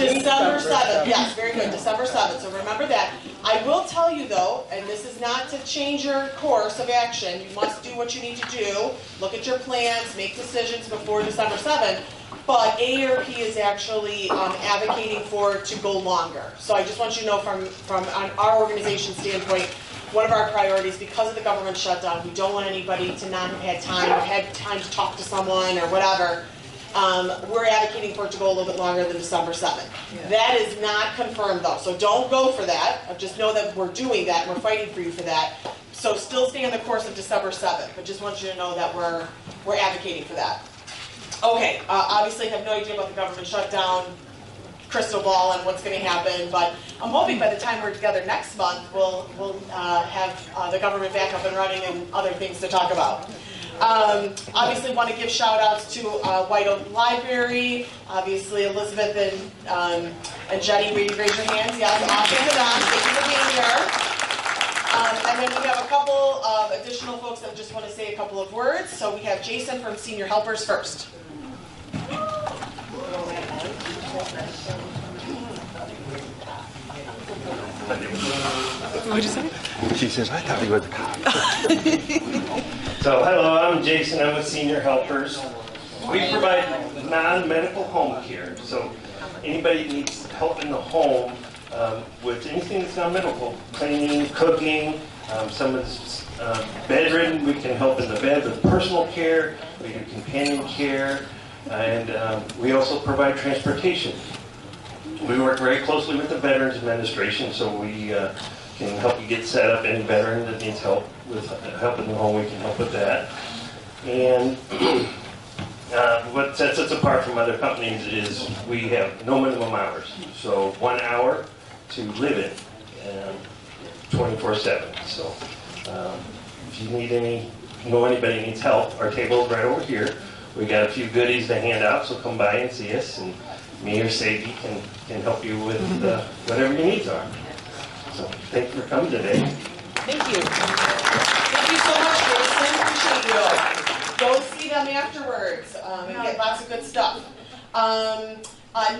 December 7th, yes, very good, December 7th, so remember that. I will tell you though, and this is not to change your course of action, you must do what you need to do, look at your plans, make decisions before December 7th, but AARP is actually advocating for it to go longer. So I just want you to know from our organization standpoint, one of our priorities, because of the government shutdown, we don't want anybody to not have had time or had time to talk to someone or whatever. We're advocating for it to go a little bit longer than December 7th. Yeah. That is not confirmed though, so don't go for that. Just know that we're doing that and we're fighting for you for that. So still stay on the course of December 7th, but just want you to know that we're advocating for that. Okay, obviously I have no idea about the government shutdown, crystal ball and what's going to happen, but I'm hoping by the time we're together next month, we'll have the government back up and running and other things to talk about. Obviously want to give shout outs to White Oak Library, obviously Elizabeth and Jenny, raise your hands, yes, awesome to them, thank you for being here. And then we have a couple of additional folks that just want to say a couple of words. So we have Jason from Senior Helpers first. What did you say? She says, I thought he was a cop. So, hello, I'm Jason. I'm with Senior Helpers. We provide non-medical home care. So, anybody that needs help in the home with anything that's non-medical, cleaning, cooking, someone's bedridden, we can help in the bed with personal care, we do companion care, and we also provide transportation. We work very closely with the Veterans Administration, so we can help you get set up. Any veteran that needs help with help in the home, we can help with that. And what sets us apart from other companies is we have no minimum hours. So 1 hour to live in, 24/7. So if you need anybody needs help, our table is right over here. We got a few goodies to hand out, so come by and see us, and me or Sadie can help you with whatever your needs are. So thank you for coming today. Thank you. Thank you so much, Jason. Appreciate you. Go see them afterwards and get lots of good stuff.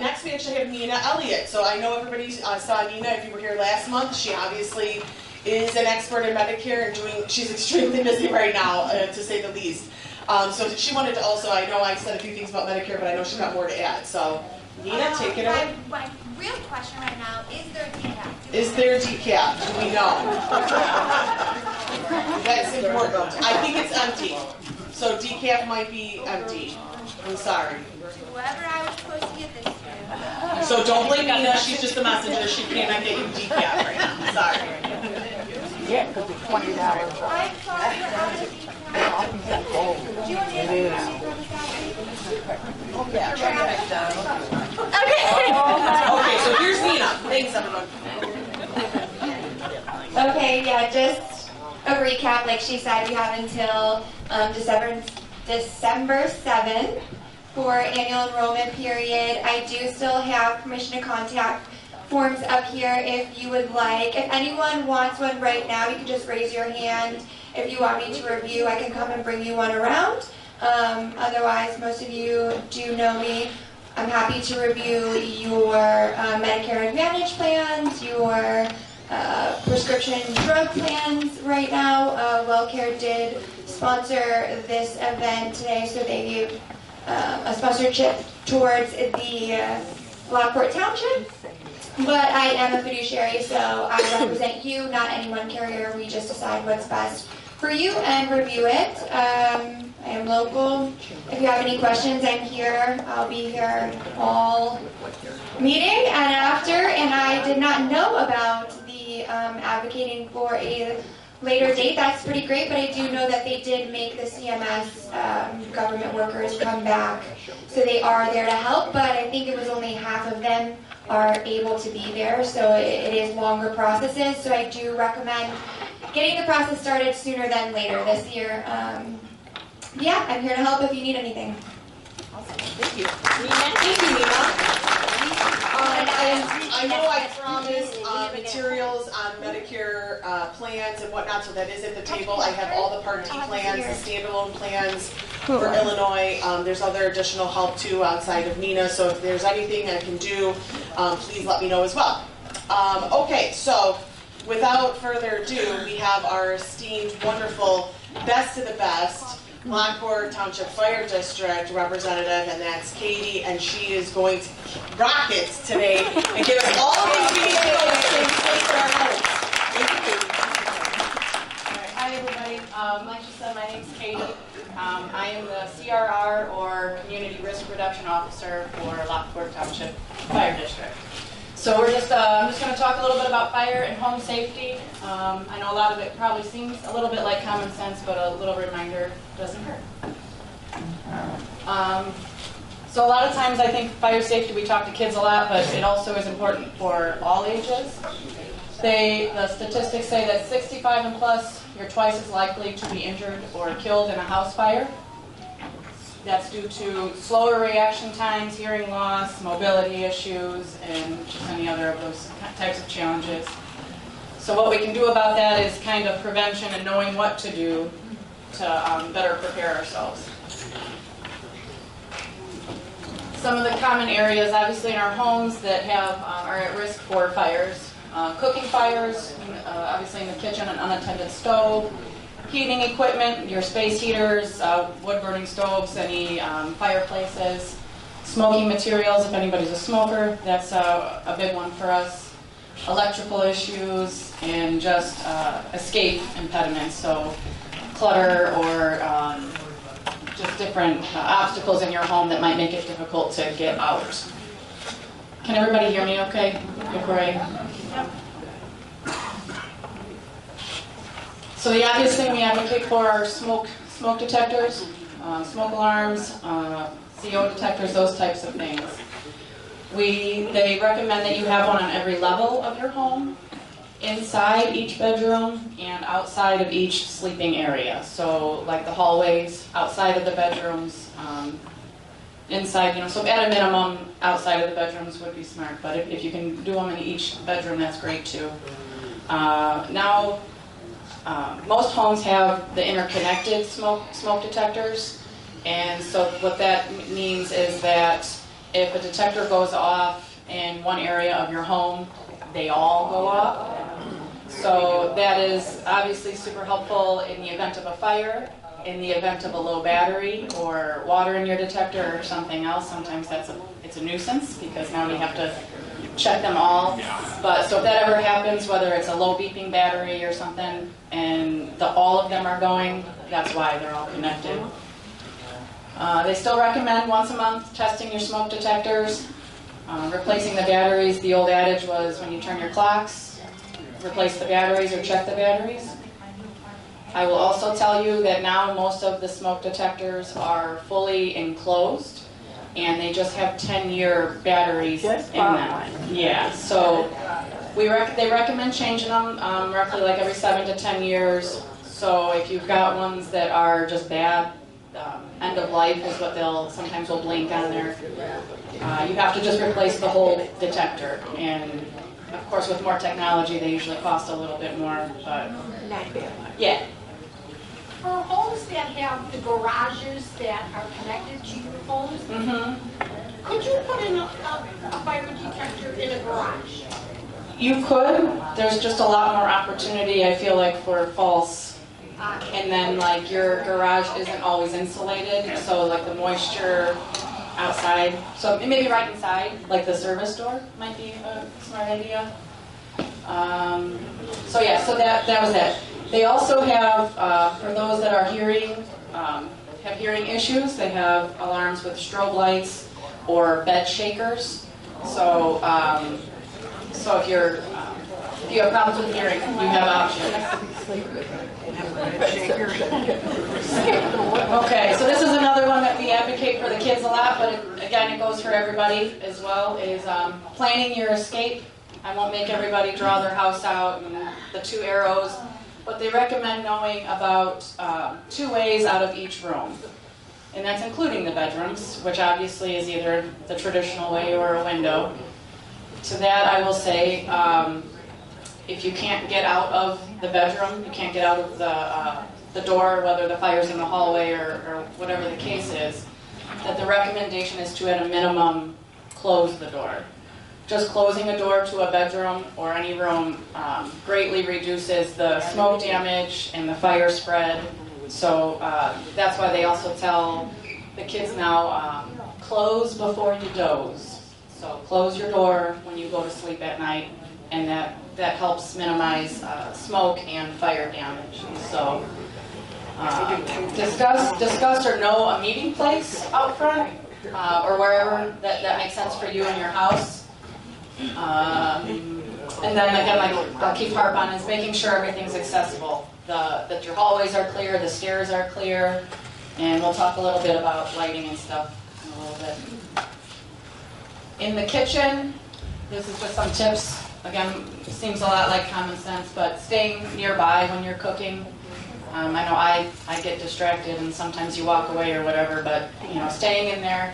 Next we actually have Nina Elliott. So I know everybody saw Nina if you were here last month. She obviously is an expert in Medicare and she's extremely busy right now, to say the least. So she wanted to also, I know I said a few things about Medicare, but I know she's got more to add. So Nina, take it away. My real question right now, is there a decaf? Is there a decaf? Do we know? That's important. I think it's empty. So decaf might be empty. I'm sorry. Whoever I was supposed to get this to. So don't blame Nina. She's just a messenger. She cannot get you decaf right now. Sorry. Yeah, because it's $20. I thought you were out of decaf. Do you want to Okay, so here's Nina. Thanks, everyone. Okay, yeah, just a recap. Like she said, we have until December 7th for annual enrollment period. I do still have permission to contact forms up here if you would like. If anyone wants one right now, you can just raise your hand. If you want me to review, I can come and bring you one around. Otherwise, most of you do know me. I'm happy to review your Medicare Advantage plans, your prescription drug plans right now. WellCare did sponsor this event today, so they gave a sponsorship towards the Lockport Township. But I am a fiduciary, so I represent you, not any one carrier. We just decide what's best for you and review it. I am local. If you have any questions, I'm here. I'll be here all meeting and after. And I did not know about the advocating for a later date. That's pretty great, but I do know that they did make the CMS government workers come back. So they are there to help, but I think it was only half of them are able to be there, so it is longer processes. So I do recommend getting the process started sooner than later this year. Yeah, I'm here to help if you need anything. Awesome. Thank you. Thank you, Nina. I know I promised materials on Medicare plans and whatnot, so that is at the table. I have all the Part D plans, the standalone plans, for Illinois. There's other additional help too outside of Nina, so if there's anything I can do, please let me know as well. Okay, so without further ado, we have our esteemed, wonderful, best of the best Lockport Township Fire District representative, and that's Katie, and she is going to rock it today and give us all the things we need to know so we can for our homes. Thank you, Katie. Hi, everybody. Like you said, my name's Katie. I am the CRR, or Community Risk Reduction Officer, for Lockport Township Fire District. So I'm just going to talk a little bit about fire and home safety. I know a lot of it probably seems a little bit like common sense, but a little reminder doesn't hurt. So a lot of times I think fire safety, we talk to kids a lot, but it also is important for all ages. The statistics say that 65 and plus, you're twice as likely to be injured or killed in a house fire. That's due to slower reaction times, hearing loss, mobility issues, and just any other of those types of challenges. So what we can do about that is kind of prevention and knowing what to do to better prepare ourselves. Some of the common areas, obviously, in our homes that are at risk for fires. Cooking fires, obviously in the kitchen, an unattended stove. Heating equipment, your space heaters, wood-burning stoves, any fireplaces. Smoking materials, if anybody's a smoker, that's a big one for us. Electrical issues, and just escape impediments, so clutter or just different obstacles in your home that might make it difficult to get out. Can everybody hear me okay? Before I... So the obvious thing we advocate for are smoke detectors, smoke alarms, CO detectors, those types of things. They recommend that you have one on every level of your home, inside each bedroom, and outside of each sleeping area. So like the hallways, outside of the bedrooms, inside, so at a minimum, outside of the bedrooms would be smart, but if you can do them in each bedroom, that's great too. Most homes have the interconnected smoke detectors, and so what that means is that if a detector goes off in one area of your home, they all go off. So that is obviously super helpful in the event of a fire, in the event of a low battery, or water in your detector, or something else. Sometimes it's a nuisance because now we have to check them all. But so if that ever happens, whether it's a low beeping battery or something, and all of them are going, that's why they're all connected. They still recommend once a month testing your smoke detectors, replacing the batteries. The old adage was when you turn your clocks, replace the batteries or check the batteries. I will also tell you that now most of the smoke detectors are fully enclosed, and they just have 10-year batteries in them. Yeah, so they recommend changing them roughly like every 7 to 10 years. So if you've got ones that are just bad, end of life is what sometimes will blink on there. You have to just replace the whole detector, and of course with more technology they usually cost a little bit more, but yeah. For homes that have the garages that are connected to your homes, could you put in a fire detector in a garage? You could. There's just a lot more opportunity, I feel like, for false. And then, like, your garage isn't always insulated, so, like, the moisture outside. So maybe right inside, like the service door might be a smart idea. So yeah, so that was that. They also have, for those that are have hearing issues, they have alarms with strobe lights or bed shakers. So, so if you have problems with hearing, you have options. Okay, so this is another one that we advocate for the kids a lot, but again, it goes for everybody as well, is planning your escape. I won't make everybody draw their house out and the 2 arrows, but they recommend knowing about 2 ways out of each room. And that's including the bedrooms, which obviously is either the traditional way or a window. To that I will say, if you can't get out of the bedroom, you can't get out of the door, whether the fire's in the hallway or whatever the case is, that the recommendation is to, at a minimum, close the door. Just closing a door to a bedroom or any room greatly reduces the smoke damage and the fire spread. So that's why they also tell the kids now, close before you doze. So close your door when you go to sleep at night, and that helps minimize smoke and fire damage. So discuss or know a meeting place out front or wherever that makes sense for you in your house. And then again, like I'll keep harp on, is making sure everything's accessible. That your hallways are clear, the stairs are clear, and we'll talk a little bit about lighting and stuff in a little bit. In the kitchen, this is just some tips. Again, it seems a lot like common sense, but staying nearby when you're cooking. I know I get distracted and sometimes you walk away or whatever, but staying in there,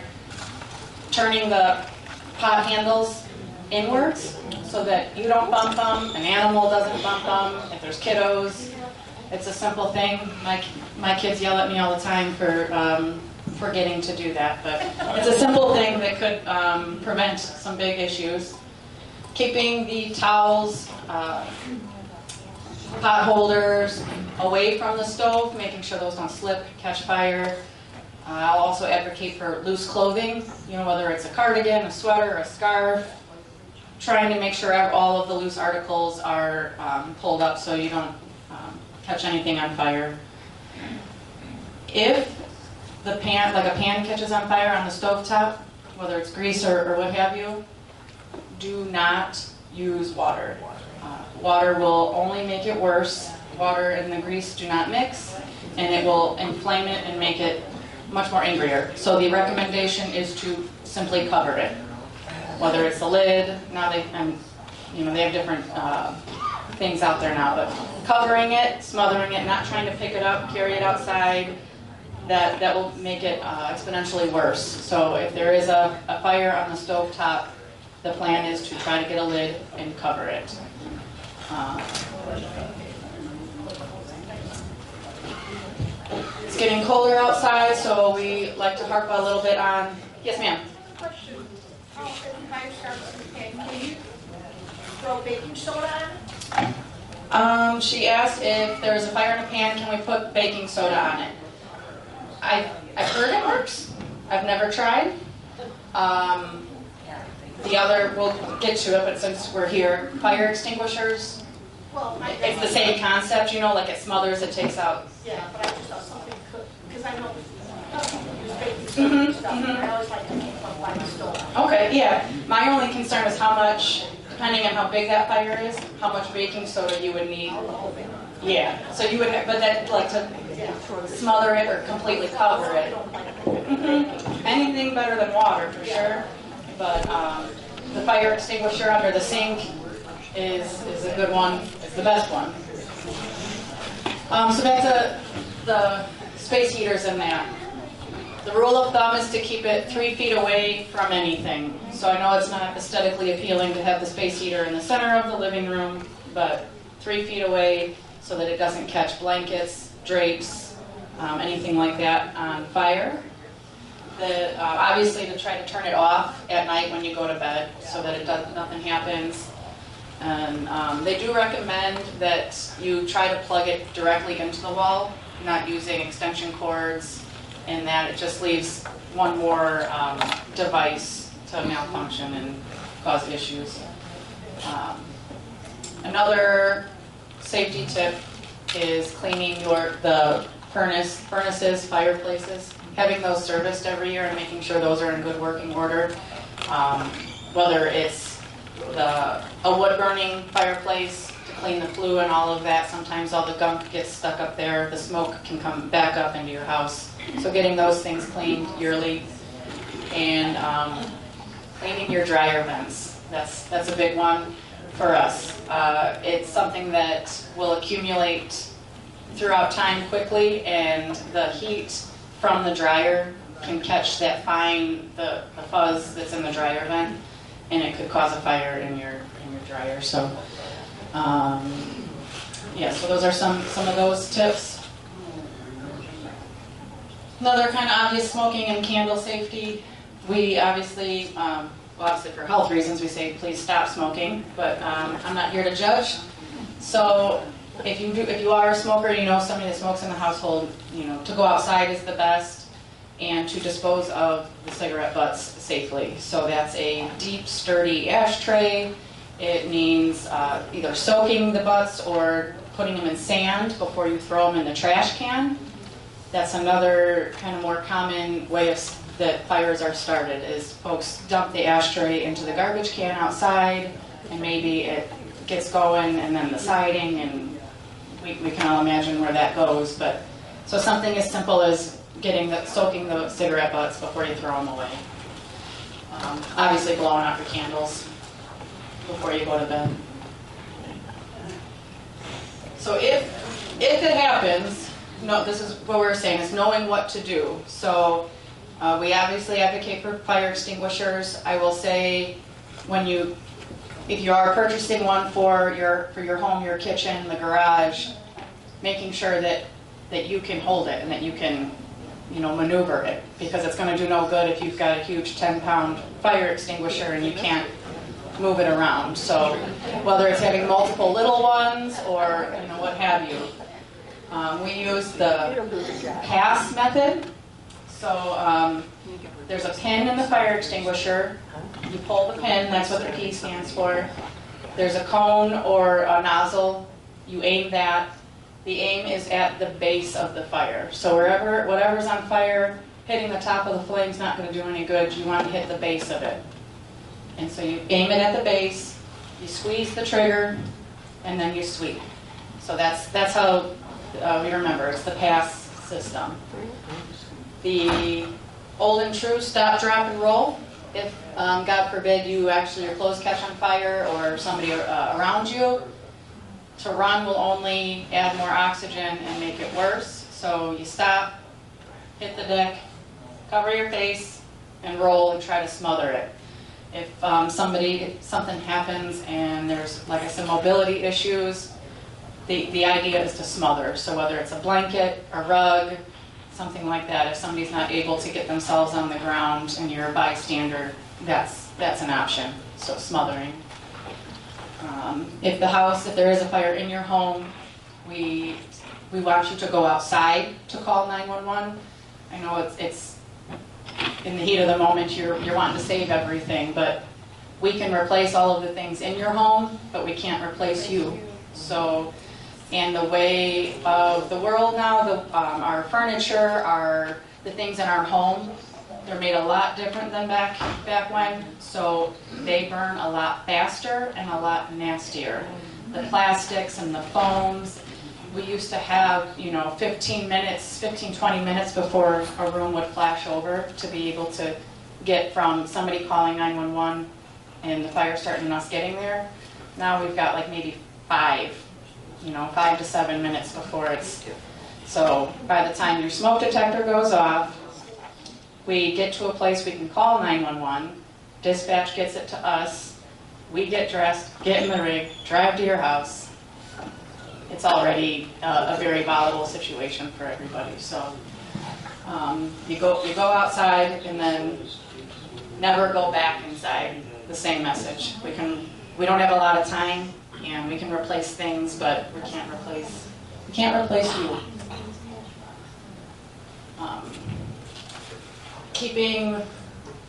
turning the pot handles inwards so that you don't bump them, an animal doesn't bump them, if there's kiddos. It's a simple thing. My kids yell at me all the time for forgetting to do that, but it's a simple thing that could prevent some big issues. Keeping the towels, pot holders away from the stove, making sure those don't slip, catch fire. I'll also advocate for loose clothing, whether it's a cardigan, a sweater, a scarf. Trying to make sure all of the loose articles are pulled up so you don't catch anything on fire. If the pan, like a pan catches on fire on the stovetop, whether it's grease or what have you, do not use water. Water will only make it worse. Water and the grease do not mix, and it will inflame it and make it much more angrier. So the recommendation is to simply cover it. Whether it's the lid, now they have different things out there now, but covering it, smothering it, not trying to pick it up, carry it outside, that will make it exponentially worse. So if there is a fire on the stove top, the plan is to try to get a lid and cover it. It's getting colder outside, so we like to harp a little bit on. Yes, ma'am. Question. If the fire starts in the pan, can you throw baking soda on it? She asked if there's a fire in a pan, can we put baking soda on it? I've heard it works. I've never tried. The other, we'll get to it, but since we're here, fire extinguishers, Well, it's the same concept, like it smothers, it takes out. Yeah, but I just thought something could, because I know people use baking soda and stuff, and I always like to keep them by the stove. Okay, yeah. My only concern is how much, depending on how big that fire is, how much baking soda you would need. Yeah, so you would, but that, like to smother it or completely cover it. Anything better than water, for sure. But the fire extinguisher under the sink is a good one. It's the best one. So back to the space heaters in that. The rule of thumb is to keep it 3 feet away from anything. So I know it's not aesthetically appealing to have the space heater in the center of the living room, but 3 feet away so that it doesn't catch blankets, drapes, anything like that on fire. Obviously to try to turn it off at night when you go to bed so that nothing happens. And they do recommend that you try to plug it directly into the wall, not using extension cords, and that it just leaves one more device to malfunction and cause issues. Another safety tip is cleaning the furnaces, fireplaces, having those serviced every year and making sure those are in good working order. Whether it's a wood-burning fireplace, to clean the flue and all of that, sometimes all the gunk gets stuck up there, the smoke can come back up into your house. So getting those things cleaned yearly. And cleaning your dryer vents, that's a big one for us. It's something that will accumulate throughout time quickly, and the heat from the dryer can catch that the fuzz that's in the dryer vent, and it could cause a fire in your dryer. So, so those are some of those tips. Another kind of obvious smoking and candle safety. We obviously, well, obviously for health reasons, we say please stop smoking, but I'm not here to judge. So if you are a smoker, you know somebody that smokes in the household, you know, to go outside is the best, and to dispose of the cigarette butts safely. So that's a deep, sturdy ashtray. It means either soaking the butts or putting them in sand before you throw them in the trash can. That's another kind of more common way that fires are started, is folks dump the ashtray into the garbage can outside, and maybe it gets going, and then the siding, and we can all imagine where that goes. But so something as simple as soaking the cigarette butts before you throw them away. Obviously blowing out your candles before you go to bed. So if it happens, no, this is what we're saying, is knowing what to do. So we obviously advocate for fire extinguishers. I will say, if you are purchasing one for your home, your kitchen, the garage, making sure that you can hold it and that you can, you know, maneuver it, because it's going to do no good if you've got a huge 10-pound fire extinguisher and you can't move it around. So whether it's having multiple little ones or, you know, what have you. We use the pass method. So there's a pin in the fire extinguisher. You pull the pin, that's what the P stands for. There's a cone or a nozzle. You aim that. The aim is at the base of the fire. So whatever's on fire, hitting the top of the flame's not going to do any good. You want to hit the base of it. And so you aim it at the base, you squeeze the trigger, and then you sweep. So that's how we remember. It's the pass system. The old and true stop, drop, and roll. If, God forbid, your clothes catch on fire or somebody around you, to run will only add more oxygen and make it worse. So you stop, hit the deck, cover your face, and roll and try to smother it. If something happens and there's, like I said, mobility issues, the idea is to smother. So whether it's a blanket, a rug, something like that, if somebody's not able to get themselves on the ground and you're a bystander, that's an option. So smothering. If there is a fire in your home, we want you to go outside to call 911. I know it's in the heat of the moment, you're wanting to save everything, but we can replace all of the things in your home, but we can't replace you. So, and the way of the world now, our furniture, the things in our home, they're made a lot different than back when, so they burn a lot faster and a lot nastier. The plastics and the foams, we used to have, 15, 20 minutes before a room would flash over to be able to get from somebody calling 911 and the fire starting and us getting there. Now we've got like maybe 5 to 7 minutes before it's, so by the time your smoke detector goes off, we get to a place we can call 911, dispatch gets it to us, we get dressed, get in the rig, drive to your house. It's already a very volatile situation for everybody. So you go outside and then never go back inside. The same message. We don't have a lot of time, and we can replace things, but we can't replace you. Keeping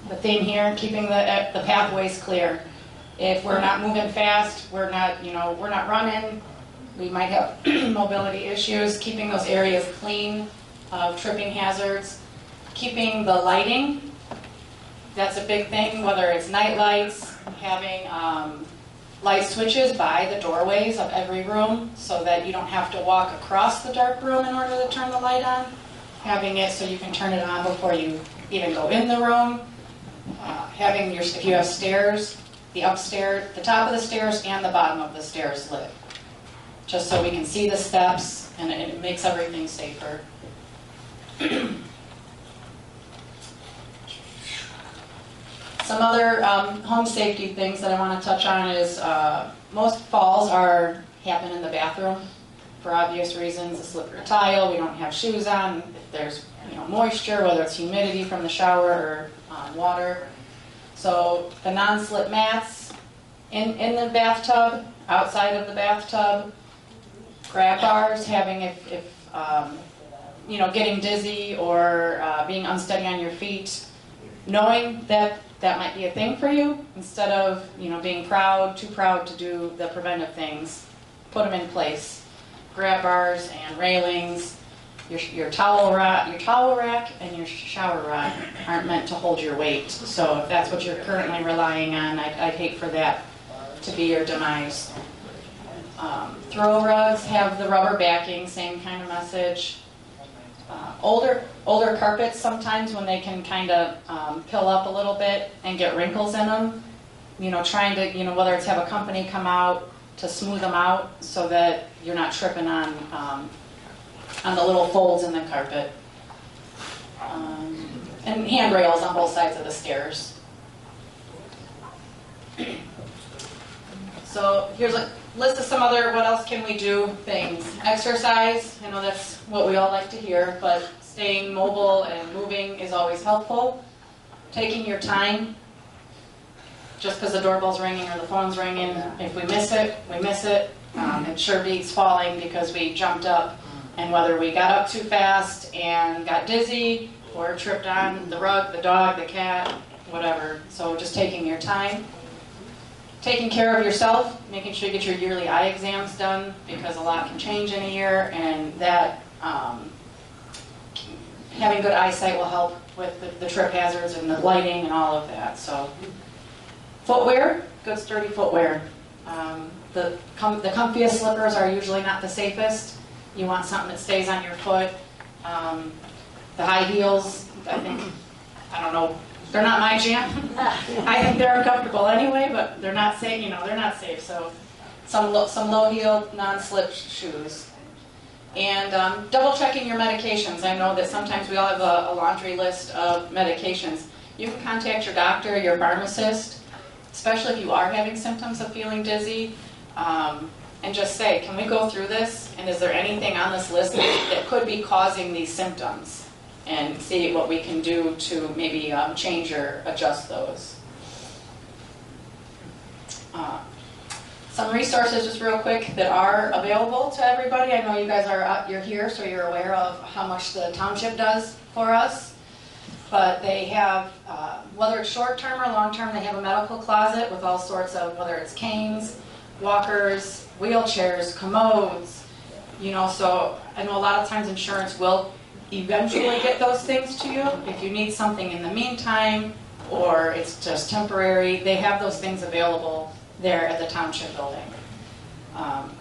the thing here, keeping the pathways clear. If we're not moving fast, we're not running. We might have mobility issues. Keeping those areas clean of tripping hazards. Keeping the lighting. That's a big thing, whether it's night lights, having light switches by the doorways of every room so that you don't have to walk across the dark room in order to turn the light on. Having it so you can turn it on before you even go in the room. If you have stairs, the top of the stairs and the bottom of the stairs lit. Just so we can see the steps, and it makes everything safer. Some other home safety things that I want to touch on is most falls happen in the bathroom. for obvious reasons, a slippery tile, we don't have shoes on, if there's moisture, whether it's humidity from the shower or water. So the non-slip mats in the bathtub, outside of the bathtub, grab bars, having if getting dizzy or being unsteady on your feet, knowing that that might be a thing for you, instead of being too proud to do the preventive things, put them in place. Grab bars and railings, your towel rack and your shower rod aren't meant to hold your weight. So if that's what you're currently relying on, I'd hate for that to be your demise. Throw rugs have the rubber backing, same kind of message. Older carpets, sometimes when they can kind of pill up a little bit and get wrinkles in them, trying to, whether it's have a company come out to smooth them out so that you're not tripping on the little folds in the carpet. And handrails on both sides of the stairs. So here's a list of some other what else can we do things. Exercise, I know that's what we all like to hear, but staying mobile and moving is always helpful. Taking your time. Just because the doorbell's ringing or the phone's ringing, if we miss it, we miss it. It sure beats falling because we jumped up, and whether we got up too fast and got dizzy or tripped on the rug, the dog, the cat, whatever. So just taking your time. Taking care of yourself, making sure you get your yearly eye exams done, because a lot can change in a year, and that having good eyesight will help with the trip hazards and the lighting and all of that. So footwear, good sturdy footwear. The comfiest slippers are usually not the safest. You want something that stays on your foot. The high heels, I don't know, they're not my jam. I think they're uncomfortable anyway, but they're not safe. They're not safe. So some low-heel, non-slip shoes. And double checking your medications. I know that sometimes we all have a laundry list of medications. You can contact your doctor, your pharmacist, especially if you are having symptoms of feeling dizzy, and just say, can we go through this? And is there anything on this list that could be causing these symptoms? And see what we can do to maybe change or adjust those. Some resources, just real quick, that are available to everybody. I know you guys you're here, so you're aware of how much the township does for us. But they have, whether it's short-term or long-term, they have a medical closet with all sorts of, whether it's canes, walkers, wheelchairs, commodes. So I know a lot of times insurance will eventually get those things to you. If you need something in the meantime, or it's just temporary, they have those things available there at the Township building.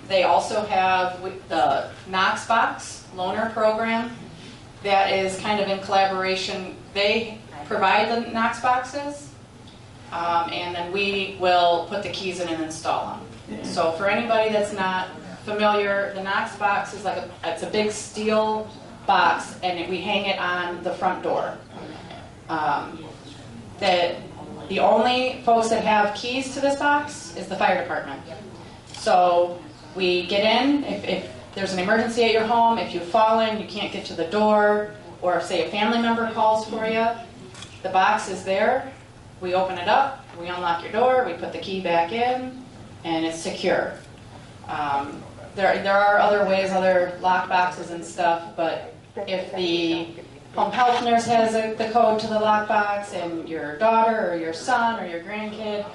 They also have the Knox Box loaner program that is kind of in collaboration. They provide the Knox boxes, and then we will put the keys in and install them. So for anybody that's not familiar, the Knox box is it's a big steel box, and we hang it on the front door. The only folks that have keys to this box is the fire department. So we get in, if there's an emergency at your home, if you've fallen, you can't get to the door, or if, say, a family member calls for you, the box is there. We open it up, we unlock your door, we put the key back in, and it's secure. There are other ways, other lock boxes and stuff, but if the home health nurse has the code to the lockbox, and your daughter or your son or your grandkid,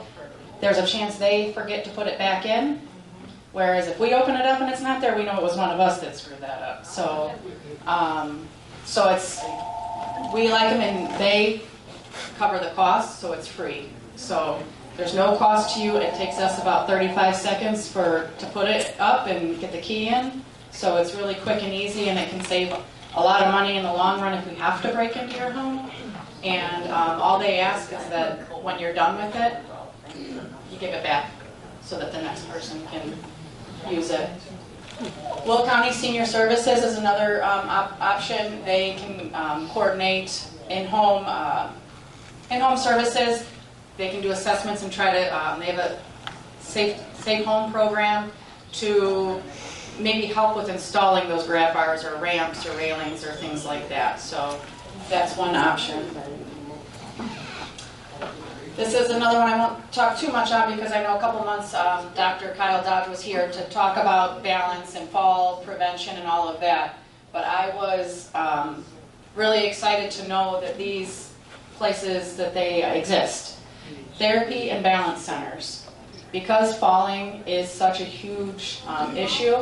there's a chance they forget to put it back in. Whereas if we open it up and it's not there, we know it was one of us that screwed that up. So, we like them, and they cover the cost, so it's free. So there's no cost to you. It takes us about 35 seconds to put it up and get the key in. So it's really quick and easy, and it can save a lot of money in the long run if we have to break into your home. And all they ask is that when you're done with it, you give it back so that the next person can use it. Will County Senior Services is another option. They can coordinate in-home services. They can do assessments and try to, they have a safe home program to maybe help with installing those grab bars or ramps or railings or things like that. So that's one option. This is another one I won't talk too much on because I know a couple months Dr. Kyle Dodge was here to talk about balance and fall prevention and all of that. But I was really excited to know that these places, that they exist. Therapy and balance centers. Because falling is such a huge issue,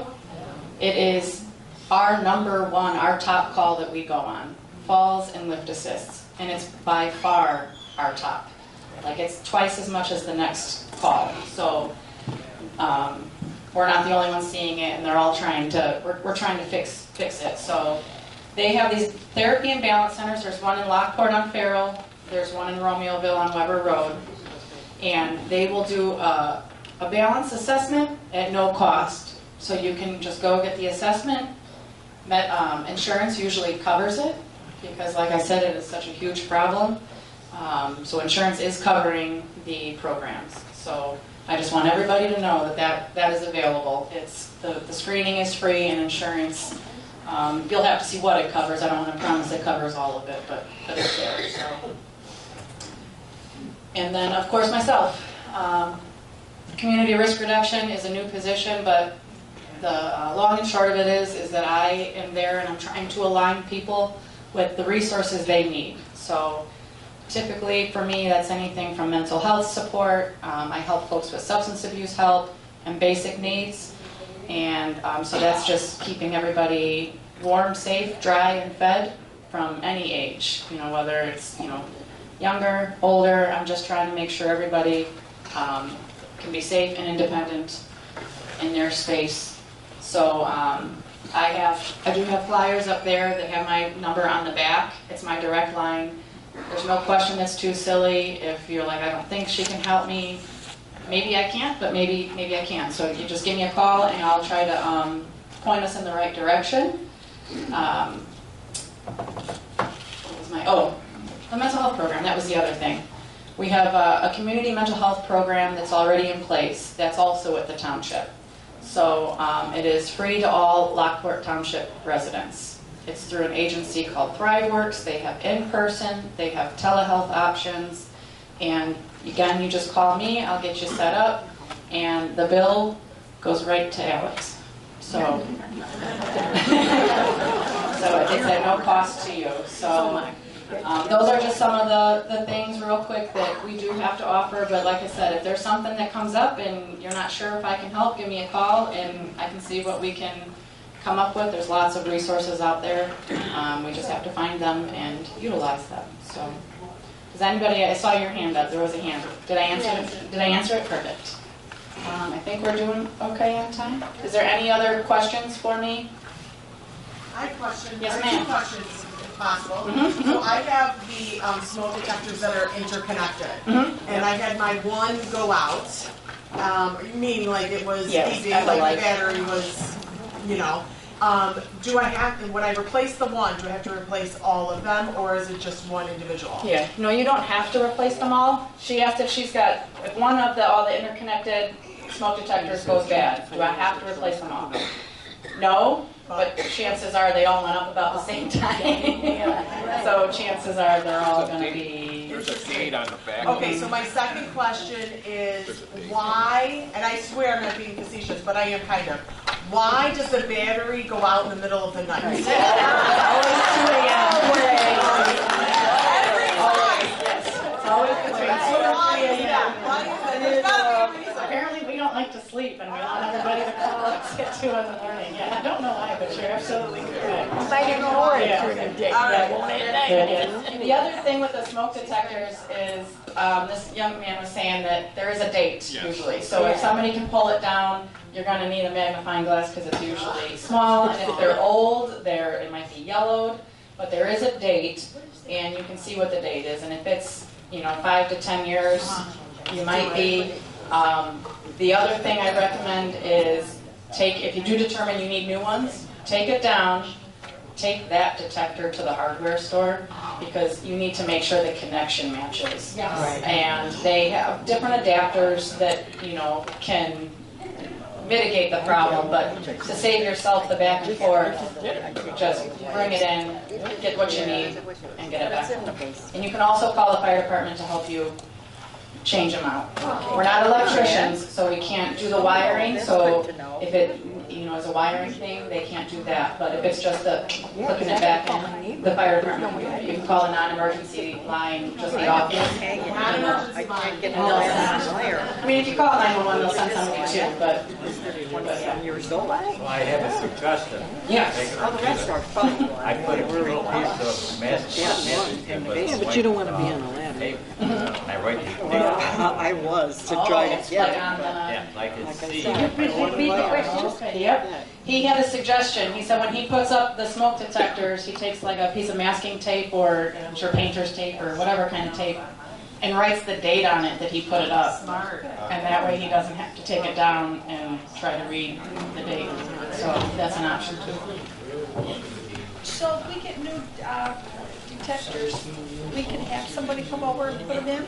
it is our number one, our top call that we go on. Falls and lift assists. And it's by far our top. Like, it's twice as much as the next call. So we're not the only ones seeing it, and they're all trying to, we're trying to fix it. So they have these therapy and balance centers. There's one in Lockport on Farrell. There's one in Romeoville on Weber Road. And they will do a balance assessment at no cost. So you can just go get the assessment. Insurance usually covers it because, like I said, it is such a huge problem. So insurance is covering the programs. So I just want everybody to know that is available. It's the screening is free, and insurance, you'll have to see what it covers. I don't want to promise it covers all of it, but it's there. So. And then, of course, myself. Community risk reduction is a new position, but the long and short of it is that I am there and I'm trying to align people with the resources they need. So typically for me, that's anything from mental health support. I help folks with substance abuse help and basic needs. And so that's just keeping everybody warm, safe, dry, and fed from any age. You know, whether it's, younger, older, I'm just trying to make sure everybody can be safe and independent in their space. So I do have flyers up there that have my number on the back. It's my direct line. There's no question that's too silly. If you're like, I don't think she can help me, maybe I can't, but maybe I can. So you just give me a call and I'll try to point us in the right direction. The mental health program, that was the other thing. We have a community mental health program that's already in place. That's also at the Township. So it is free to all Lockport Township residents. It's through an agency called ThriveWorks. They have in-person, they have telehealth options, and again, you just call me, I'll get you set up, and the bill goes right to Alex. So, it's at no cost to you. So those are just some of the things real quick that we do have to offer, but like I said, if there's something that comes up and you're not sure if I can help, give me a call and I can see what we can come up with. There's lots of resources out there. We just have to find them and utilize them. So, does anybody? I saw your hand up. There was a hand. Did I answer it? Did I answer it? Perfect. I think we're doing okay on time. Is there any other questions for me? I have questions. Yes, I have ma'am. two questions, if possible. So I have the smoke detectors that are interconnected, and I had my one go out, meaning like it was easy, like the battery was, do I have, when I replace the one, do I have to replace all of them, or is it just one individual? Yeah, no, you don't have to replace them all. She has to, she's got, if one of all the interconnected smoke detectors goes bad, do I have to replace them all? No, but chances are they all went up about the same time. So chances are they're all going to be... There's a date on the back. Okay, so my second question is why, and I swear I'm not being facetious, but I am kind of, why does the battery go out in the middle of the night? Always 2 a.m. Always between 2 and 3 a.m. Apparently we don't like to sleep and we want everybody to call us at 2 in the morning. Yeah, I don't know why, but you're absolutely correct. Might ignore it during the day. The other thing with the smoke detectors is this young man was saying that there is a date usually. So if somebody can pull it down, you're going to need a magnifying glass because it's usually small. And if they're old, it might be yellowed. But there is a date, and you can see what the date is. And if it's 5 to 10 years, you might be. The other thing I recommend is if you do determine you need new ones, take it down, take that detector to the hardware store because you need to make sure the connection matches. Yes. And they have different adapters that, can mitigate the problem, but to save yourself the back and forth, just bring it in, get what you need, and get it back. And you can also call the fire department to help you change them out. We're not electricians, so we can't do the wiring, so if it is a wiring thing, they can't do that. But if it's just hooking it back in, the fire department, you can call a non-emergency line, just the office. I can't get And they'll send, I mean, if you call 911, they'll send somebody too, but yeah. years old. Well, I have a suggestion. Yes. Oh, the rest are fun. I put a little piece of masking But you don't want to be on a ladder. tape. I write the date. I was to Oh, try it's to get like it. on the, Yeah, like it's Like I C. said, repeat the question. Yep. He had a suggestion. He said when he puts up the smoke detectors, he takes like a piece of masking tape or I'm sure painter's tape or whatever kind of tape and writes the date on it that he put it up. Smart. And that way he doesn't have to take it down and try to read the date. So that's an option too. So if we get new detectors, we can have somebody come over and put them in?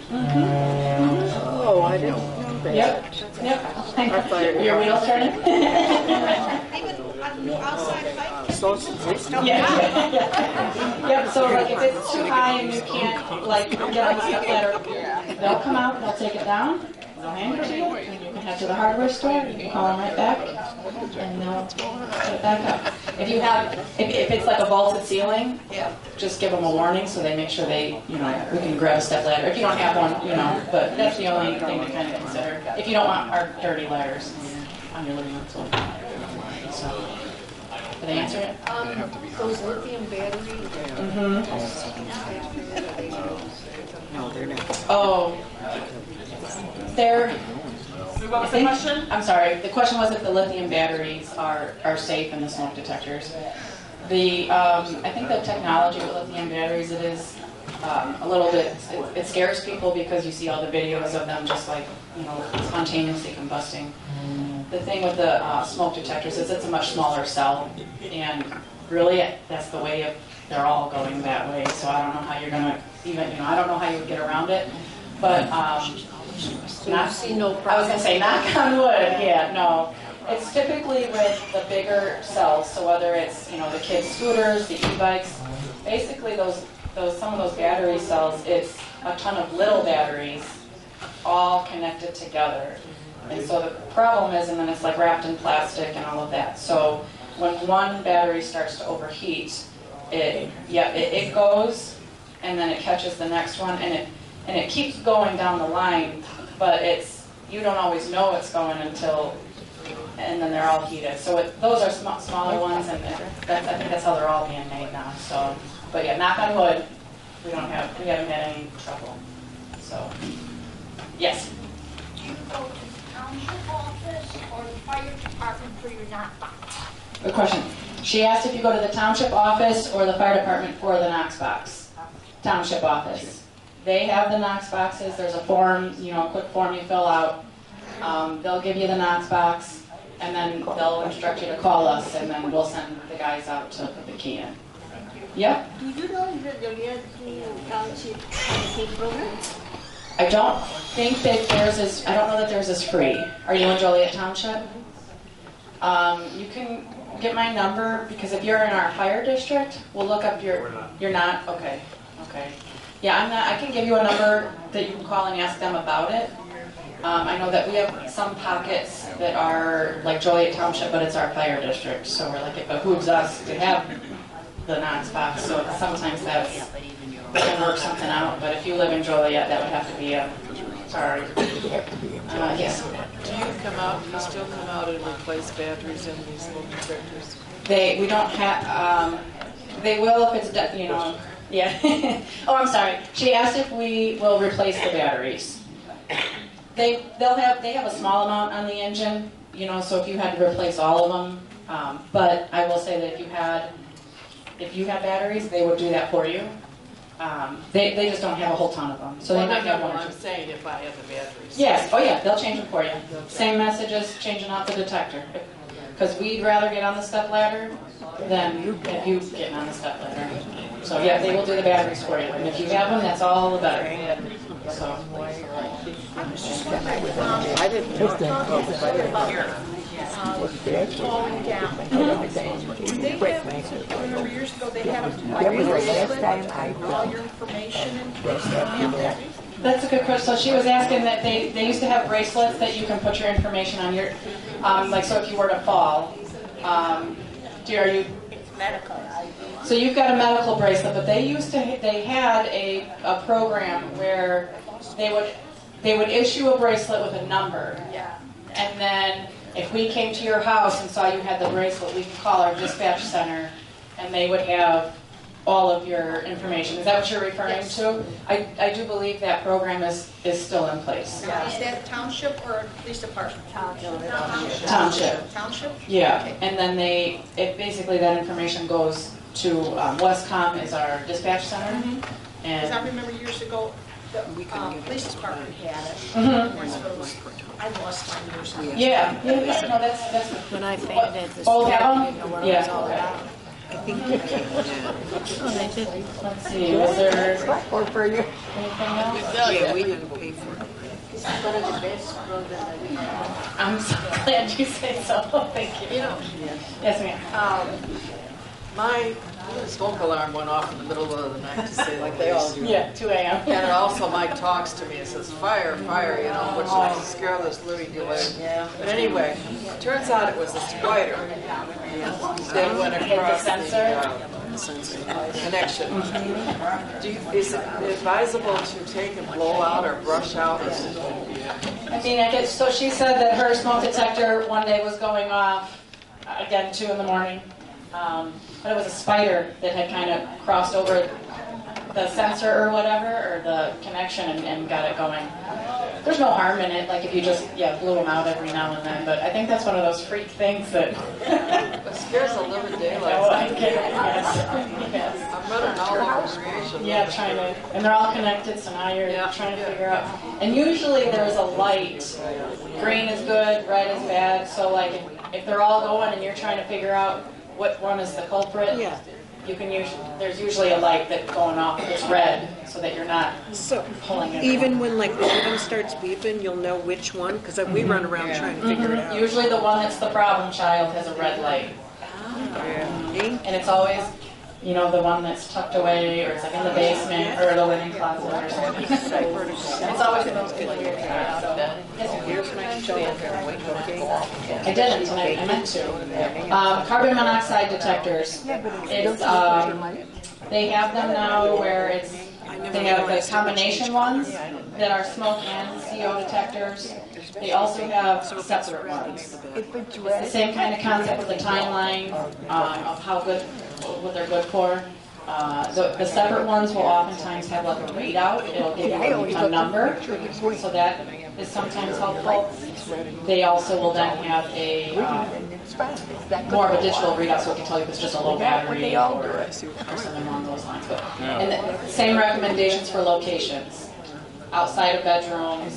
Oh, I didn't know that. Yep. Your wheels turning? Even a new outside pipe? Yeah. Yep, so like if it's too high and you can't like get on the step ladder, they'll come out, they'll take it down, they'll hand it to you, and you can head to the hardware store, you can call them right back, and they'll put it back up. If you have, if it's like a vaulted ceiling, just give them a warning so they make sure they, we can grab a step ladder. If you don't have one, but that's the only thing to kind of consider. If you don't want our dirty ladders on your living room floor. So. Did they answer it? Those lithium batteries? No, they're not. Oh. They're... What was the question? I'm sorry. The question was if the lithium batteries are safe in the smoke detectors. I think the technology with lithium batteries, it is a little bit, it scares people because you see all the videos of them just like, spontaneously combusting. The thing with the smoke detectors is it's a much smaller cell, and really that's the way they're all going that way. So I don't know how you're gonna even, I don't know how you would get around it, but I was gonna say knock on wood. Yeah, no. It's typically with the bigger cells. So whether it's the kids' scooters, the e-bikes, basically some of those battery cells, it's a ton of little batteries all connected together. And so the problem is, and then it's like wrapped in plastic and all of that. So when one battery starts to overheat, it goes, and then it catches the next one, and it keeps going down the line, but you don't always know it's going and then they're all heated. So those are smaller ones, and I think that's how they're all being made now. So, but yeah, knock on wood, we haven't had any trouble. So, yes. Do you go to the township office or the fire department for your knockbox? Good question. She asked if you go to the township office or the fire department for the Knox box. Township office. They have the Knox boxes. There's a form, a quick form you fill out. They'll give you the Knox box, and then they'll instruct you to call us, and then we'll send the guys out to put the key in. Yep. Do you know that the Township has a program? I don't think that I don't know that theirs is free. Are you in Joliet Township? You can get my number, because if you're in our fire district, we'll look up you're not? Okay. Yeah, I'm not. I can give you a number that you can call and ask them about it. I know that we have some pockets that are like Joliet Township, but it's our fire district, so we're like, it behooves us to have the Knox box, so sometimes we can work something out, but if you live in Joliet, that would have to be sorry. Yes. Do you still come out and replace batteries in these smoke detectors? We don't have, they will if it's, yeah. Oh, I'm sorry. She asked if we will replace the batteries. They have a small amount on the engine, so if you had to replace all of them, but I will say that if you have batteries, they would do that for you. They just don't have a whole ton of them, so they might have one or two. I'm saying if I have the batteries. Yes, oh yeah, they'll change them for you. Same message as changing out the detector. Because we'd rather get on the step ladder than if you getting on the step ladder. So yeah, they will do the batteries for you. And if you have them, that's all the better. So. I didn't know. falling down. They have, I remember years ago, they had a bracelet with all your information and that. That's a good question. So she was asking that they used to have bracelets that you can put your information on your, like so if you were to fall, are you? Medical. So you've got a medical bracelet, but they had a program where they would issue a bracelet with a number. Yeah. And then if we came to your house and saw you had the bracelet, we could call our dispatch center and they would have all of your information. Is that what you're referring to? I do believe that program is still in place. Yeah. Is that township or police department? Township. Township? Yeah, Okay. and then basically that information goes to Westcom is our dispatch center. Because I remember years ago, the police department had it. I lost mine years ago. Yeah, no, that's When I found it, the Oh, have staff them? didn't know what Yeah. it was all about. I think you can. Oh, they did. Let's see, was there Or for you. anything else? Yeah, we didn't pay for it. I'm so glad you said so. Thank you. You know, Yes, ma'am. my smoke alarm went off in the middle of the night to say, like they all do. Yeah, 2 a.m. And it also Mike talks to me and says, fire, fire, you know, which will scare this Louis delay. Yeah. But anyway, turns out it was a spider that went across the connection. Is it advisable to take and blow out or brush out? I mean, I guess, so she said that her smoke detector one day was going off, again, 2 in the morning. But it was a spider that had kind of crossed over the sensor or whatever, or the connection and got it going. There's no harm in it, like if you just, blew them out every now and then. But I think that's one of those freak things that... It scares the living daylights Oh, I out of get me. it, yes. I'm running all over creation. Yeah, trying to, and they're all connected, so now you're trying to figure out. And usually there's a light. Green is good, red is bad. So like if they're all going and you're trying to figure out what one is the culprit, you can there's usually a light that's going off that's red, so that you're not pulling it. Even when like one of them starts beeping, you'll know which one, because we run around trying to figure it out. Usually the one that's the problem child has a red light. And it's always, the one that's tucked away, or it's like in the basement, or the linen closet, or something. And it's always those people you're trying out of bed. Here's my children. I didn't, and I meant to. Carbon monoxide detectors. It's, they have them now where they have the combination ones that are smoke and CO detectors. They also have separate ones. It's the same kind of concept with the timeline of what they're good for. The separate ones will oftentimes have like a readout. It'll give you a number, so that is sometimes helpful. They also will then have a more of a digital readout, so it can tell you if it's just a low battery or something along those lines. And the same recommendations for locations. Outside of bedrooms,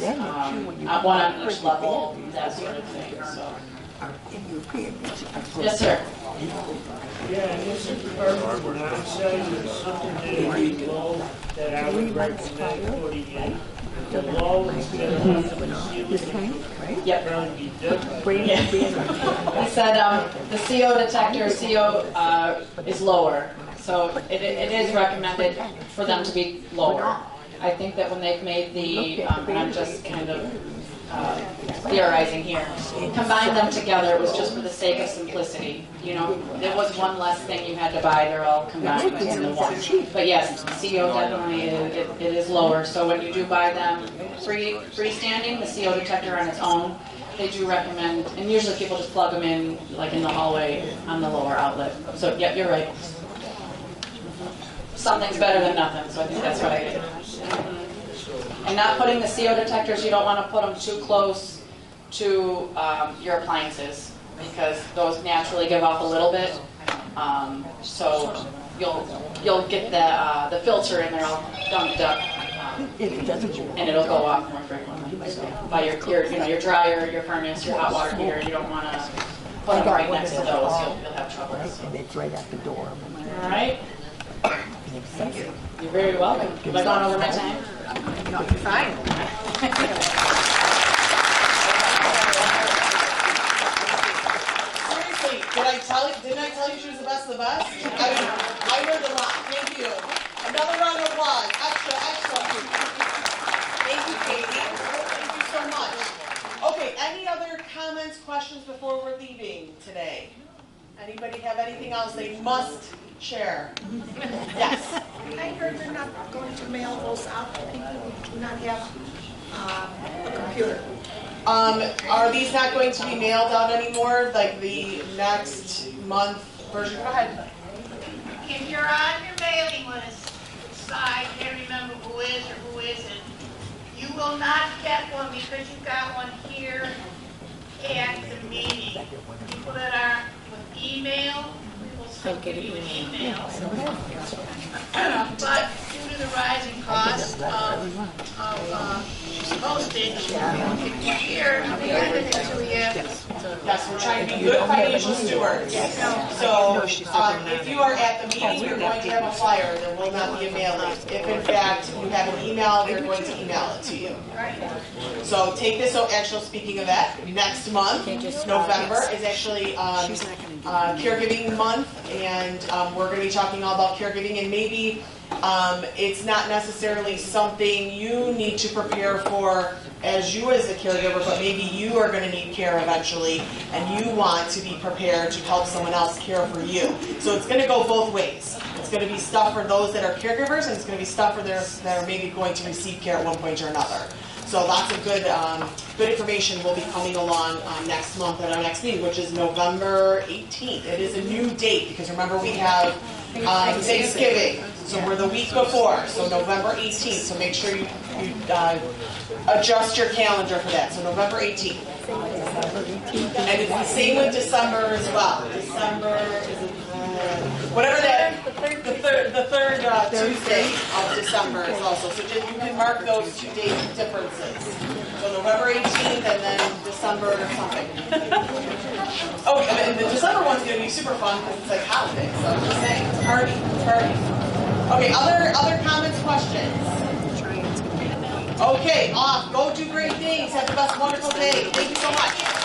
one on each level, that sort of thing. So. Yes, sir. Yeah, this is carbon monoxide is something that is below that I would recommend putting in. The low is going to Yep. be different. He said the CO detector, is lower, so it is recommended for them to be lower. I think that when they've made the, and I'm just kind of theorizing here, combined them together, it was just for the sake of simplicity. There was one less thing you had to buy, they're all combined into one. But yes, CO definitely, it is lower, so when you do buy them freestanding, the CO detector on its own, they do recommend, and usually people just plug them in, like in the hallway on the lower outlet. So, yep, you're right. Something's better than nothing, so I think that's what I did. And not putting the CO detectors, you don't want to put them too close to your appliances, because those naturally give off a little bit. So you'll get the filter in there all dumped up, and it'll go off more frequently. So by your dryer, your furnace, your hot water heater, you don't want to put them right next to those. You'll have trouble. So. It's right at the door. All right. You're very welcome. Have I gone over my time? No, you're fine. Didn't I tell you she was the best of the best? I learned a lot. Thank you. Another round of applause. Extra. Thank you, Katie. Thank you so much. Okay, any other comments, questions before we're leaving today? Anybody have anything else they must share? Yes. I heard they're not going to mail those out to people who do not have a computer. Are these not going to be mailed out anymore, like the next month version? Go ahead. If you're on your mailing list, I can't remember who is or who isn't, you will not get one because you got one here at the meeting. People that are with email, we will still give you an email. But due to the rising cost of postage, here, I'll be handing it to you. Yes, we're trying to be good financial stewards. So if you are at the meeting, you're going to have a flyer. There will not be a mailing. If in fact you have an email, they're going to email it to you. So take this, so actually speaking of that, next month, November, is actually caregiving month, and we're going to be talking all about caregiving, and maybe it's not necessarily something you need to prepare for as you as a caregiver, but maybe you are going to need care eventually, and you want to be prepared to help someone else care for you. So it's going to go both ways. It's going to be stuff for those that are caregivers, and it's going to be stuff for those that are maybe going to receive care at one point or another. So lots of good information will be coming along next month at our next meeting, which is November 18th. It is a new date because remember we have Thanksgiving, so we're the week before, so November 18th. So make sure you adjust your calendar for that. So November 18th. And it's the same with December as well. December is whatever that, the third Tuesday of December is also. So you can mark those 2 date differences. So November 18th and then December something. Oh, and the December one's going to be super fun because it's like holiday. So I'm just saying, it's a party. Okay, other comments, questions? Okay, off. Go do great things. Have the best wonderful day. Thank you so much.